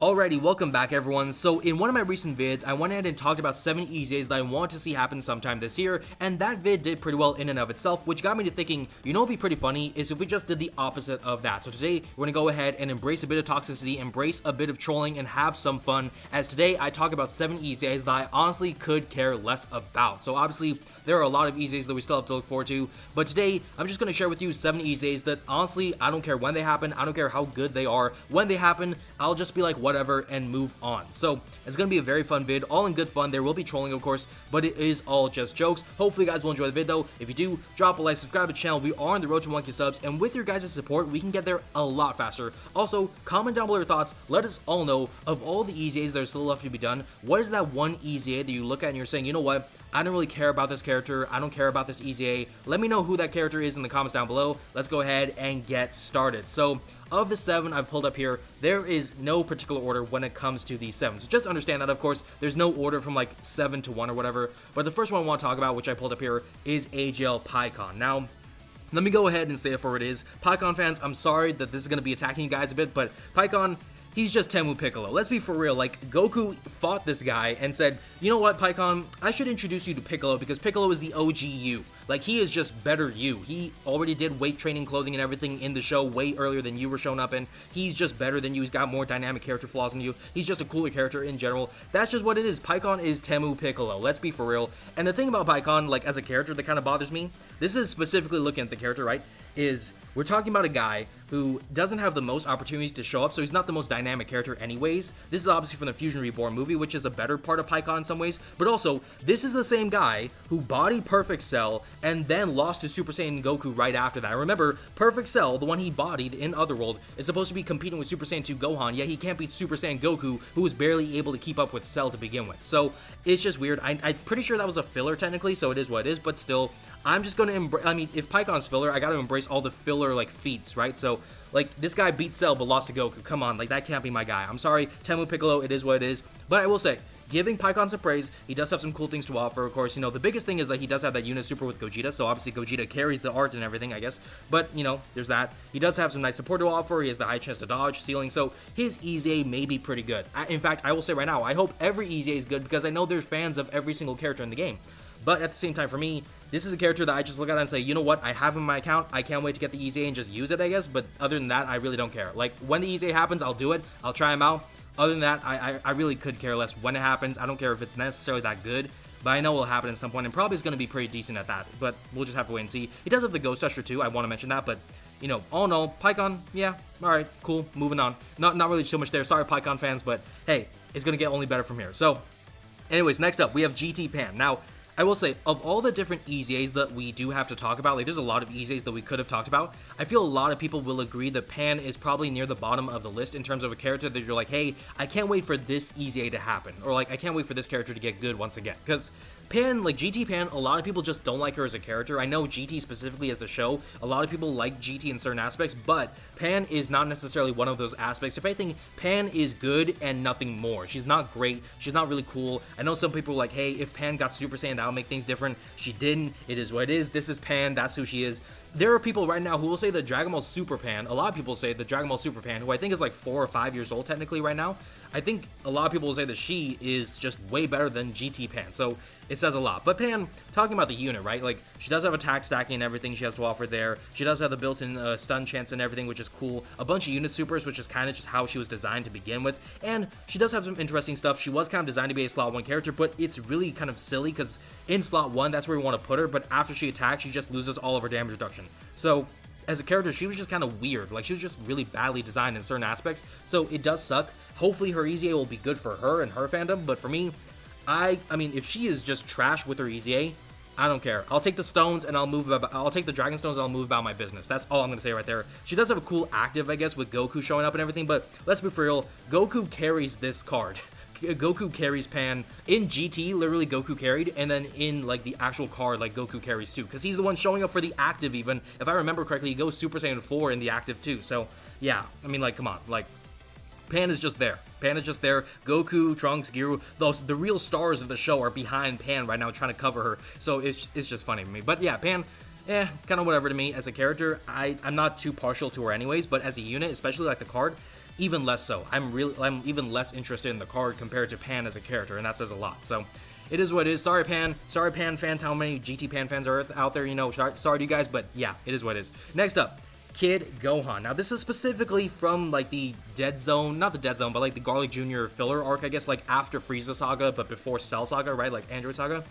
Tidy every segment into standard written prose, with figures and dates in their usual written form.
Alrighty, welcome back everyone. So in one of my recent vids, I went ahead and talked about 7 EZAs that I want to see happen sometime this year, and that vid did pretty well in and of itself, which got me to thinking, you know what would be pretty funny is if we just did the opposite of that. So today, we're gonna go ahead and embrace a bit of toxicity, embrace a bit of trolling, and have some fun, as today I talk about 7 EZAs that I honestly could care less about. So obviously, there are a lot of EZAs that we still have to look forward to, but today, I'm just gonna share with you 7 EZAs that honestly, I don't care when they happen, I don't care how good they are. When they happen, I'll just be like, whatever, and move on. So it's gonna be a very fun vid, all in good fun. There will be trolling, of course, but it is all just jokes. Hopefully you guys will enjoy the vid though. If you do, drop a like, subscribe to the channel. We are on the road to 1K subs, and with your guys' support, we can get there a lot faster. Also, comment down below your thoughts. Let us all know, of all the EZAs that are still left to be done, what is that one EZA that you look at and you're saying, you know what, I don't really care about this character, I don't care about this EZA. Let me know who that character is in the comments down below. Let's go ahead and get started. So of the 7 I've pulled up here, there is no particular order when it comes to these 7. So just understand that, of course, there's no order from like 7 to 1 or whatever. But the first one I want to talk about, which I pulled up here, is AGL PyCon. Now, let me go ahead and say it for what it is. PyCon fans, I'm sorry that this is going to be attacking you guys a bit, but PyCon, he's just Temu Piccolo. Let's be for real. Like, Goku fought this guy and said, you know what, PyCon, I should introduce you to Piccolo because Piccolo is the OG you. Like, he is just better you. He already did weight training, clothing, and everything in the show way earlier than you were shown up in. He's just better than you. He's got more dynamic character flaws than you. He's just a cooler character in general. That's just what it is. PyCon is Temu Piccolo. Let's be for real. And the thing about PyCon, like, as a character that kind of bothers me, this is specifically looking at the character, right, is we're talking about a guy who doesn't have the most opportunities to show up, so he's not the most dynamic character anyways. This is obviously from the Fusion Reborn movie, which is a better part of PyCon in some ways, but also, this is the same guy who bodied Perfect Cell and then lost to Super Saiyan Goku right after that. Remember, Perfect Cell, the one he bodied in Otherworld, is supposed to be competing with Super Saiyan 2 Gohan, yet he can't beat Super Saiyan Goku, who was barely able to keep up with Cell to begin with. So, it's just weird. I'm pretty sure that was a filler technically, so it is what it is, but still, I'm just gonna embrace, I mean, if PyCon's filler, I gotta embrace all the filler, like, feats, right? So, like, this guy beat Cell but lost to Goku. Come on, like, that can't be my guy. I'm sorry, Temu Piccolo, it is what it is. But I will say, giving PyCon some praise, he does have some cool things to offer, of course. You know, the biggest thing is that he does have that unit super with Gogeta, so obviously Gogeta carries the art and everything, I guess. But, you know, there's that. He does have some nice support to offer. He has the high chance to dodge, ceiling, so his EZA may be pretty good. In fact, I will say right now, I hope every EZA is good because I know there's fans of every single character in the game. But at the same time, for me, this is a character that I just look at and say, you know what, I have him in my account, I can't wait to get the EZA and just use it, I guess, but other than that, I really don't care. Like, when the EZA happens, I'll do it, I'll try him out. Other than that, I really could care less when it happens. I don't care if it's necessarily that good, but I know it will happen at some point, and probably is going to be pretty decent at that, but we'll just have to wait and see. He does have the Ghost Usher too, I want to mention that, but, you know, all in all, PyCon, yeah, alright, cool, moving on. Not really too much there, sorry PyCon fans, but hey, it's going to get only better from here. So, anyways, next up, we have GT Pan. Now, I will say, of all the different EZAs that we do have to talk about, like, there's a lot of EZAs that we could have talked about. I feel a lot of people will agree that Pan is probably near the bottom of the list in terms of a character that you're like, hey, I can't wait for this EZA to happen, or like, I can't wait for this character to get good once again, because Pan, like GT Pan, a lot of people just don't like her as a character. I know GT specifically as a show, a lot of people like GT in certain aspects, but Pan is not necessarily one of those aspects. If anything, Pan is good and nothing more. She's not great, she's not really cool. I know some people are like, hey, if Pan got Super Saiyan, that'll make things different. She didn't, it is what it is, this is Pan, that's who she is. There are people right now who will say that Dragon Ball Super Pan, a lot of people say that Dragon Ball Super Pan, who I think is like 4 or 5 years old technically right now, I think a lot of people will say that she is just way better than GT Pan, so it says a lot. But Pan, talking about the unit, right, like, she does have attack stacking and everything she has to offer there. She does have the built-in stun chance and everything, which is cool. A bunch of unit supers, which is kind of just how she was designed to begin with. And she does have some interesting stuff. She was kind of designed to be a slot 1 character, but it's really kind of silly because in slot 1, that's where we want to put her, but after she attacks, she just loses all of her damage reduction. So, as a character, she was just kind of weird. Like, she was just really badly designed in certain aspects, so it does suck. Hopefully her EZA will be good for her and her fandom, but for me, I mean, if she is just trash with her EZA, I don't care. I'll take the stones and I'll take the dragon stones and I'll move about my business. That's all I'm gonna say right there. She does have a cool active, I guess, with Goku showing up and everything, but let's be for real, Goku carries this card. Goku carries Pan. In GT, literally Goku carried, and then in, like, the actual card, like, Goku carries too, because he's the one showing up for the active even. If I remember correctly, he goes Super Saiyan 4 in the active too, so, yeah, I mean, like, come on, like, Pan is just there. Pan is just there. Goku, Trunks, Giru, the real stars of the show are behind Pan right now trying to cover her, so it's just funny to me. But yeah, Pan, kind of whatever to me. As a character, I'm not too partial to her anyways, but as a unit, especially like the card, even less so. I'm even less interested in the card compared to Pan as a character, and that says a lot. So it is what it is. Sorry, Pan. Sorry, Pan fans. How many GT Pan fans are out there? You know, sorry to you guys, but yeah, it is what it is. Next up, Kid Gohan. Now, this is specifically from, like, the Dead Zone, not the Dead Zone, but, like, the Garlic Jr. filler arc, I guess, like, after Frieza Saga, but before Cell Saga, right? Like, Android Saga.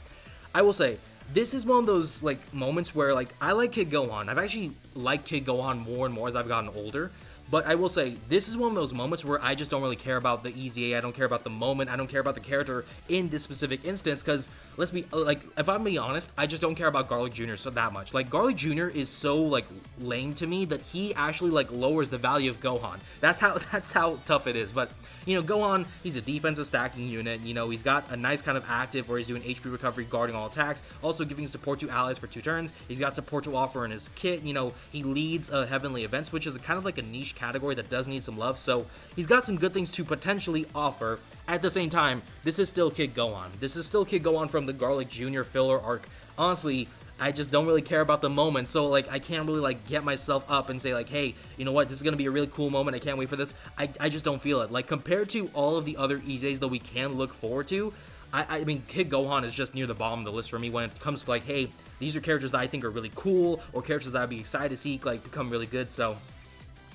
I will say, this is one of those, like, moments where, like, I like Kid Gohan. I've actually liked Kid Gohan more and more as I've gotten older. But I will say, this is one of those moments where I just don't really care about the EZA, I don't care about the moment, I don't care about the character in this specific instance, because, let's be, like, if I'm being honest, I just don't care about Garlic Jr. so that much. Like, Garlic Jr. is so, like, lame to me that he actually, like, lowers the value of Gohan. That's how tough it is. But, you know, Gohan, he's a defensive stacking unit, you know, he's got a nice kind of active where he's doing HP recovery, guarding all attacks, also giving support to allies for 2 turns, he's got support to offer in his kit, you know, he leads Heavenly Events, which is kind of like a niche category that does need some love, so he's got some good things to potentially offer. At the same time, this is still Kid Gohan. This is still Kid Gohan from the Garlic Jr. filler arc. Honestly, I just don't really care about the moment, so, like, I can't really, like, get myself up and say, like, hey, you know what, this is gonna be a really cool moment, I can't wait for this. I just don't feel it. Like, compared to all of the other EZAs that we can look forward to, I mean, Kid Gohan is just near the bottom of the list for me when it comes to, like, hey, these are characters that I think are really cool, or characters that I'd be excited to see, like, become really good, so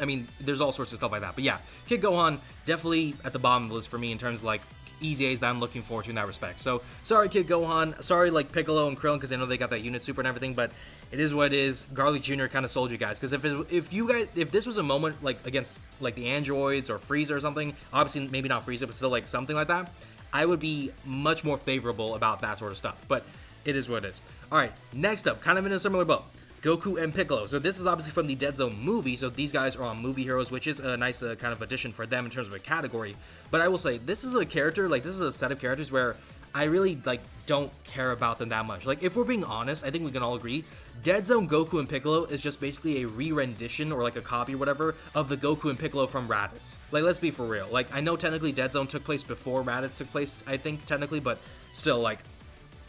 I mean, there's all sorts of stuff like that. But yeah, Kid Gohan, definitely at the bottom of the list for me in terms of, like, EZAs that I'm looking forward to in that respect. So, sorry, Kid Gohan. Sorry, like, Piccolo and Krillin, because I know they got that unit super and everything, but it is what it is. Garlic Jr. kind of sold you guys, because if this was a moment, like, against, like, the androids or Frieza or something, obviously maybe not Frieza, but still, like, something like that, I would be much more favorable about that sort of stuff. But it is what it is. Alright, next up, kind of in a similar boat, Goku and Piccolo. So this is obviously from the Dead Zone movie, so these guys are on movie heroes, which is a nice kind of addition for them in terms of a category. But I will say, this is a character, like, this is a set of characters where I really, like, don't care about them that much. Like, if we're being honest, I think we can all agree, Dead Zone Goku and Piccolo is just basically a re-rendition, or like a copy or whatever, of the Goku and Piccolo from Raditz. Like, let's be for real. Like, I know technically Dead Zone took place before Raditz took place, I think, technically, but still, like,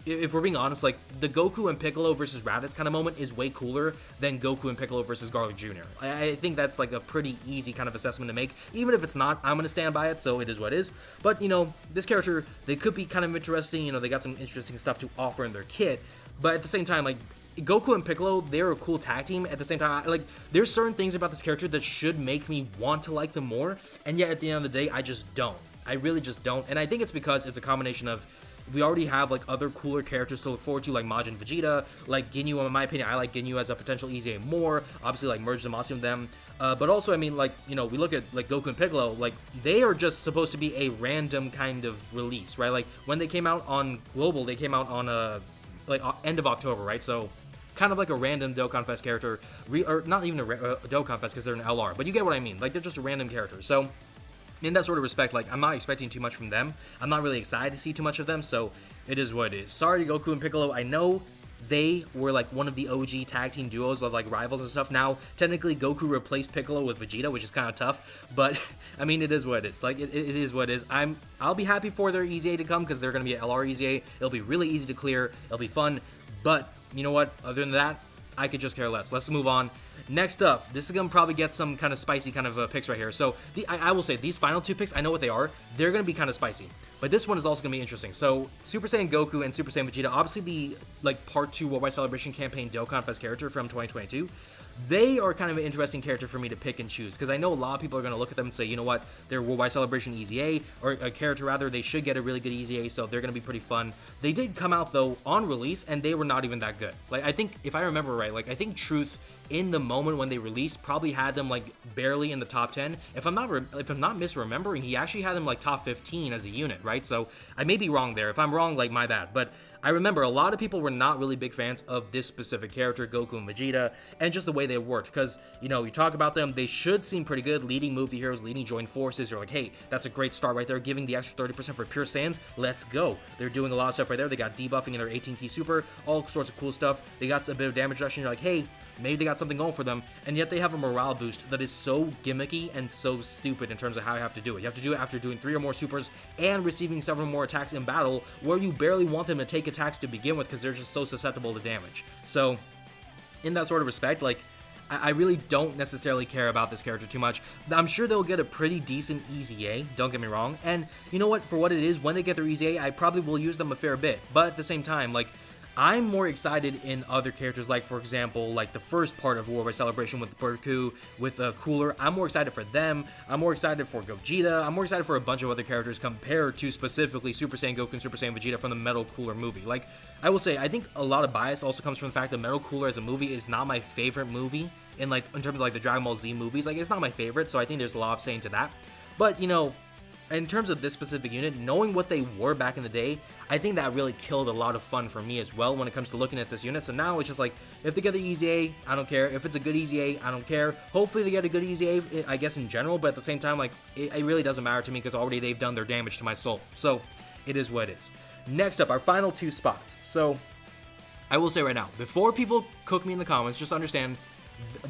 if we're being honest, like, the Goku and Piccolo versus Raditz kind of moment is way cooler than Goku and Piccolo versus Garlic Jr. I think that's, like, a pretty easy kind of assessment to make. Even if it's not, I'm going to stand by it, so it is what it is. But, you know, this character, they could be kind of interesting. You know, they got some interesting stuff to offer in their kit. But at the same time, like, Goku and Piccolo, they're a cool tag team. At the same time, like, there's certain things about this character that should make me want to like them more. And yet, at the end of the day, I just don't. I really just don't. And I think it's because it's a combination of, we already have, like, other cooler characters to look forward to, like Majin Vegeta, like Ginyu. In my opinion, I like Ginyu as a potential EZA more, obviously, like, merge Zamasu with them, but also, I mean, like, you know, we look at, like, Goku and Piccolo, like, they are just supposed to be a random kind of release, right? Like, when they came out on Global, they came out on, like, end of October, right? So, kind of like a random Dokkan Fest character, or not even a Dokkan Fest, because they're an LR, but you get what I mean, like, they're just a random character, so in that sort of respect, like, I'm not expecting too much from them. I'm not really excited to see too much of them, so it is what it is. Sorry to Goku and Piccolo. I know they were, like, one of the OG tag team duos of, like, rivals and stuff. Now, technically, Goku replaced Piccolo with Vegeta, which is kind of tough, but, I mean, it is what it is. Like, it is what it is. I'll be happy for their EZA to come, because they're going to be an LR EZA. It'll be really easy to clear. It'll be fun, but, you know what? Other than that, I could just care less. Let's move on. Next up, this is going to probably get some kind of spicy kind of picks right here. So, I will say, these final 2 picks, I know what they are. They're going to be kind of spicy. But this one is also going to be interesting. So, Super Saiyan Goku and Super Saiyan Vegeta, obviously the, like, Part 2 Worldwide Celebration Campaign Dokkan Fest character from 2022, they are kind of an interesting character for me to pick and choose, because I know a lot of people are going to look at them and say, you know what, they're Worldwide Celebration EZA, or a character rather, they should get a really good EZA, so they're going to be pretty fun. They did come out, though, on release, and they were not even that good. Like, I think, if I remember right, like, I think Truth, in the moment when they released, probably had them, like, barely in the top 10. If I'm not misremembering, he actually had them, like, top 15 as a unit, right? So, I may be wrong there. If I'm wrong, like, my bad. But I remember a lot of people were not really big fans of this specific character, Goku and Vegeta, and just the way they worked, because, you know, you talk about them, they should seem pretty good, leading movie heroes, leading joint forces. You're like, hey, that's a great start right there, giving the extra 30% for pure Saiyans, let's go. They're doing a lot of stuff right there. They got debuffing in their 18 key super, all sorts of cool stuff. They got a bit of damage reduction. You're like, hey, maybe they got something going for them, and yet they have a morale boost that is so gimmicky and so stupid in terms of how you have to do it. You have to do it after doing 3 or more supers and receiving several more attacks in battle, where you barely want them to take attacks to begin with, because they're just so susceptible to damage. So, in that sort of respect, like, I really don't necessarily care about this character too much. I'm sure they'll get a pretty decent EZA, don't get me wrong, and you know what, for what it is, when they get their EZA, I probably will use them a fair bit, but at the same time, like, I'm more excited in other characters, like, for example, like the first part of War by Celebration with Berku, with Cooler. I'm more excited for them. I'm more excited for Gogeta. I'm more excited for a bunch of other characters compared to specifically Super Saiyan Goku and Super Saiyan Vegeta from the Metal Cooler movie. Like, I will say, I think a lot of bias also comes from the fact that Metal Cooler as a movie is not my favorite movie in terms of, like, the Dragon Ball Z movies. Like, it's not my favorite, so I think there's a lot of saying to that. But, you know, in terms of this specific unit, knowing what they were back in the day, I think that really killed a lot of fun for me as well when it comes to looking at this unit. So now it's just like, if they get the EZA, I don't care. If it's a good EZA, I don't care. Hopefully they get a good EZA, I guess, in general, but at the same time, like, it really doesn't matter to me because already they've done their damage to my soul. So it is what it is. Next up, our final 2 spots. So I will say right now, before people cook me in the comments, just understand,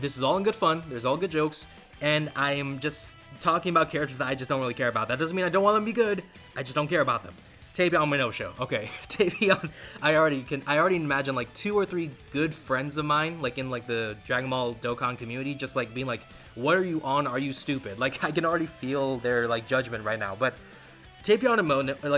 this is all in good fun. There's all good jokes, and I am just talking about characters that I just don't really care about. That doesn't mean I don't want them to be good. I just don't care about them. Tapion Minosho. Okay, Tapion. I already imagine like 2 or 3 good friends of mine, like in like the Dragon Ball Dokkan community, just like being like, "What are you on? Are you stupid?" Like, I can already feel their like judgment right now. But Tapion and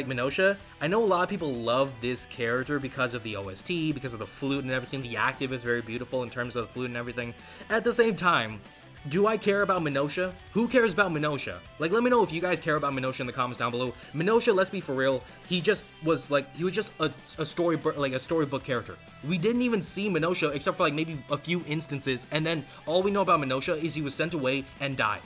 Minosha, I know a lot of people love this character because of the OST, because of the flute and everything. The active is very beautiful in terms of the flute and everything. At the same time, do I care about Minosha? Who cares about Minosha? Like, let me know if you guys care about Minosha in the comments down below. Minosha, let's be for real, he was just a storybook character. We didn't even see Minosha except for like maybe a few instances, and then all we know about Minosha is he was sent away and died.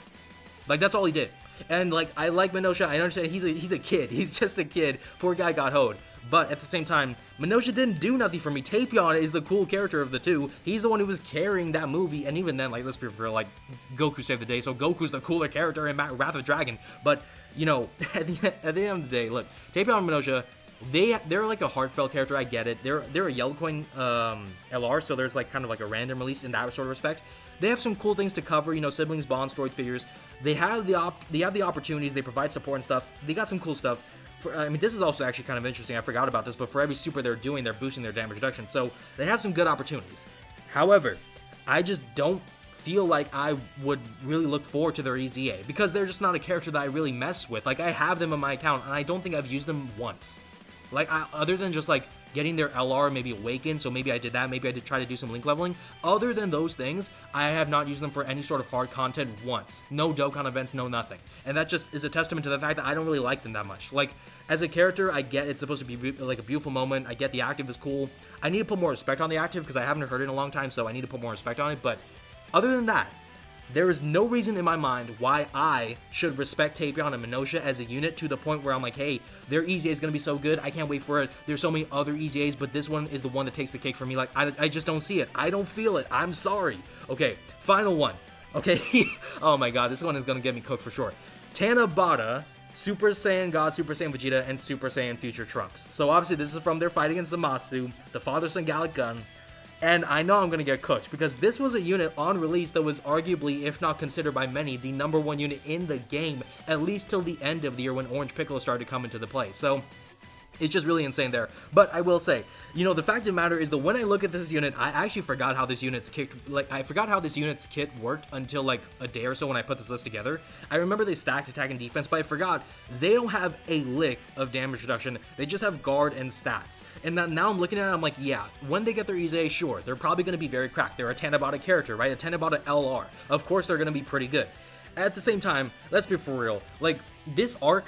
Like, that's all he did. And like, I like Minosha. I understand he's a kid. He's just a kid. Poor guy got hoed. But at the same time, Minosha didn't do nothing for me. Tapion is the cool character of the two. He's the one who was carrying that movie, and even then, like, let's be real, like, Goku saved the day, so Goku's the cooler character in Wrath of the Dragon. But, you know, at the end of the day, look, Tapion and Minosha, they're like a heartfelt character. I get it. They're a Yellow Coin LR, so there's like kind of like a random release in that sort of respect. They have some cool things to cover, you know, siblings, bonds, droid figures. They have the opportunities. They provide support and stuff. They got some cool stuff. I mean, this is also actually kind of interesting. I forgot about this, but for every super they're doing, they're boosting their damage reduction. So they have some good opportunities. However, I just don't feel like I would really look forward to their EZA because they're just not a character that I really mess with. Like, I have them in my account, and I don't think I've used them once. Like, other than just like getting their LR maybe awakened, so maybe I did that, maybe I did try to do some link leveling. Other than those things, I have not used them for any sort of hard content once. No Dokkan events, no nothing. And that just is a testament to the fact that I don't really like them that much. Like, as a character, I get it's supposed to be like a beautiful moment. I get the active is cool. I need to put more respect on the active because I haven't heard it in a long time, so I need to put more respect on it. But other than that, there is no reason in my mind why I should respect Tapion and Minosha as a unit to the point where I'm like, hey, their EZA is going to be so good. I can't wait for it. There's so many other EZAs, but this one is the one that takes the cake for me. Like, I just don't see it. I don't feel it. I'm sorry. Okay, final one. Okay, oh my god, this one is going to get me cooked for sure. Tanabata, Super Saiyan God, Super Saiyan Vegeta, and Super Saiyan Future Trunks. So obviously this is from their fight against Zamasu, the father-son Gallic Gun. And I know I'm going to get cooked because this was a unit on release that was arguably, if not considered by many, the #1 unit in the game, at least till the end of the year when Orange Piccolo started to come into the play. So it's just really insane there. But I will say, you know, the fact of the matter is that when I look at this unit, I actually forgot how this unit's kit worked until like a day or so when I put this list together. I remember they stacked attack and defense, but I forgot they don't have a lick of damage reduction. They just have guard and stats. And now I'm looking at it, I'm like, yeah, when they get their EZA, sure, they're probably going to be very cracked. They're a Tanabata character, right? A Tanabata LR. Of course they're going to be pretty good. At the same time, let's be for real, like this arc,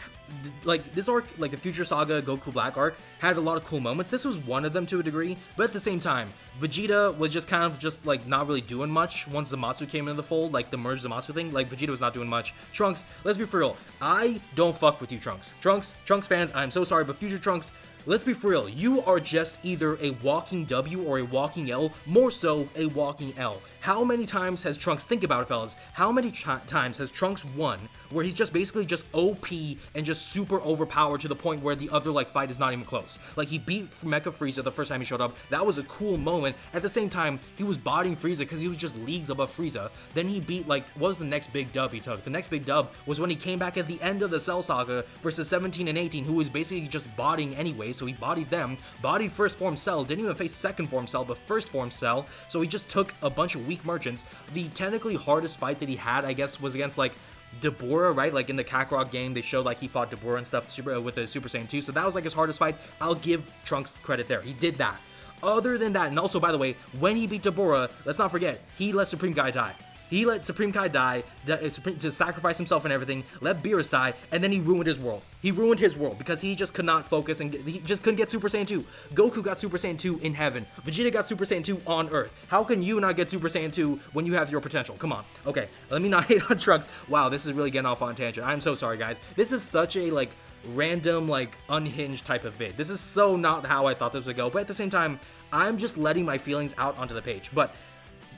like the Future Saga Goku Black arc had a lot of cool moments. This was one of them to a degree, but at the same time, Vegeta was just kind of just like not really doing much once Zamasu came into the fold, like the merge Zamasu thing. Like Vegeta was not doing much. Trunks, let's be for real, I don't fuck with you, Trunks. Trunks fans, I'm so sorry, but Future Trunks, let's be for real, you are just either a walking W or a walking L, more so a walking L. How many times has Trunks, think about it fellas, how many times has Trunks won where he's just basically just OP and just just super overpowered to the point where the other like fight is not even close. Like he beat Mecha Frieza the first time he showed up. That was a cool moment. At the same time, he was bodying Frieza because he was just leagues above Frieza. Then he beat like, what was the next big dub he took? The next big dub was when he came back at the end of the Cell Saga versus 17 and 18, who was basically just bodying anyway. So he bodied them, bodied first form Cell, didn't even face second form Cell, but first form Cell. So he just took a bunch of weak merchants. The technically hardest fight that he had, I guess, was against like Deborah, right? Like in the Kakarot game, they showed like he fought Deborah and stuff with the Super Saiyan 2. So that was like his hardest fight. I'll give Trunks credit there. He did that. Other than that, and also by the way, when he beat Deborah, let's not forget, he let Supreme Kai die. He let Supreme Kai die to sacrifice himself and everything, let Beerus die, and then he ruined his world. He ruined his world because he just could not focus and he just couldn't get Super Saiyan 2. Goku got Super Saiyan 2 in heaven. Vegeta got Super Saiyan 2 on Earth. How can you not get Super Saiyan 2 when you have your potential? Come on. Okay, let me not hate on Trunks. Wow, this is really getting off on a tangent. I'm so sorry, guys. This is such a, like, random, like, unhinged type of vid. This is so not how I thought this would go, but at the same time, I'm just letting my feelings out onto the page. But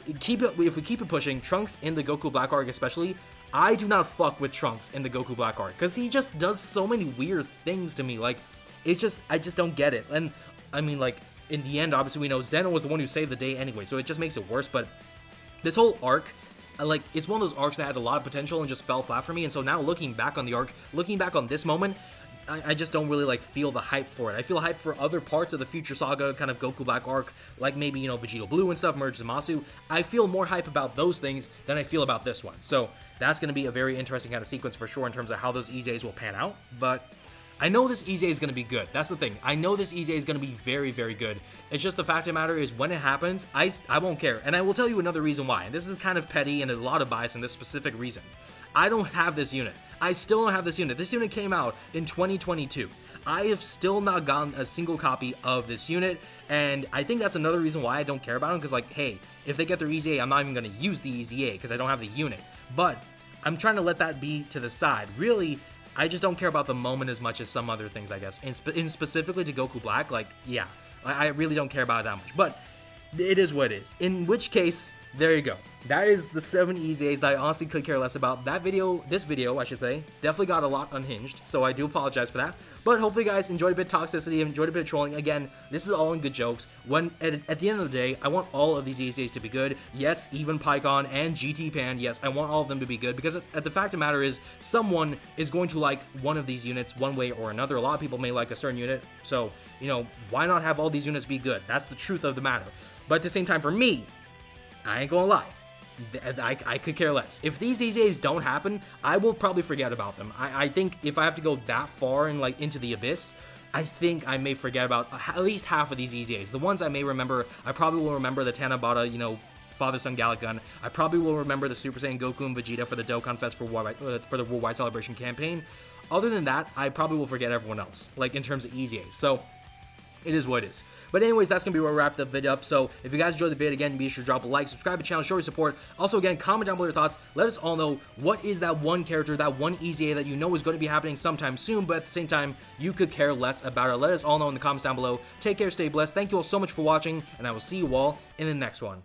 if we keep it pushing, Trunks in the Goku Black arc especially, I do not fuck with Trunks in the Goku Black arc because he just does so many weird things to me. Like, it's just, I just don't get it. And I mean, like, in the end, obviously we know Zeno was the one who saved the day anyway, so it just makes it worse. But this whole arc, like, it's one of those arcs that had a lot of potential and just fell flat for me. And so now looking back on the arc, looking back on this moment, I just don't really like feel the hype for it. I feel hype for other parts of the Future Saga, kind of Goku Black arc, like maybe, you know, Vegito Blue and stuff, Merge Zamasu. I feel more hype about those things than I feel about this one. So that's going to be a very interesting kind of sequence for sure in terms of how those EZAs will pan out. But I know this EZA is going to be good. That's the thing. I know this EZA is going to be very, very good. It's just the fact of the matter is when it happens, I won't care. And I will tell you another reason why. And this is kind of petty and a lot of bias in this specific reason. I don't have this unit. I still don't have this unit. This unit came out in 2022. I have still not gotten a single copy of this unit, and I think that's another reason why I don't care about them, because, like, hey, if they get their EZA, I'm not even going to use the EZA, because I don't have the unit. But I'm trying to let that be to the side. Really, I just don't care about the moment as much as some other things, I guess. And specifically to Goku Black, like, yeah, I really don't care about it that much. But it is what it is. In which case, there you go. That is the 7 EZAs that I honestly could care less about. This video, I should say, definitely got a lot unhinged, so I do apologize for that. But hopefully you guys enjoyed a bit of toxicity, enjoyed a bit of trolling. Again, this is all in good jokes. When at the end of the day, I want all of these EZAs to be good. Yes, even PyCon and GT Pan, yes, I want all of them to be good, because at the fact of the matter is, someone is going to like one of these units one way or another. A lot of people may like a certain unit, so, you know, why not have all these units be good? That's the truth of the matter. But at the same time, for me, I ain't gonna lie, I could care less. If these EZAs don't happen, I will probably forget about them. I think if I have to go that far and like into the abyss, I think I may forget about at least half of these EZAs. The ones I may remember, I probably will remember the Tanabata, you know, Father-Son Gallic Gun. I probably will remember the Super Saiyan Goku and Vegeta for the Dokkan Fest for the Worldwide Celebration campaign. Other than that, I probably will forget everyone else, like in terms of EZAs. So it is what it is. But anyways, that's going to be where we wrap the video up. So if you guys enjoyed the video, again, be sure to drop a like, subscribe to the channel, show your support. Also, again, comment down below your thoughts. Let us all know what is that one character, that one EZA that you know is going to be happening sometime soon, but at the same time, you could care less about it. Let us all know in the comments down below. Take care, stay blessed. Thank you all so much for watching, and I will see you all in the next one.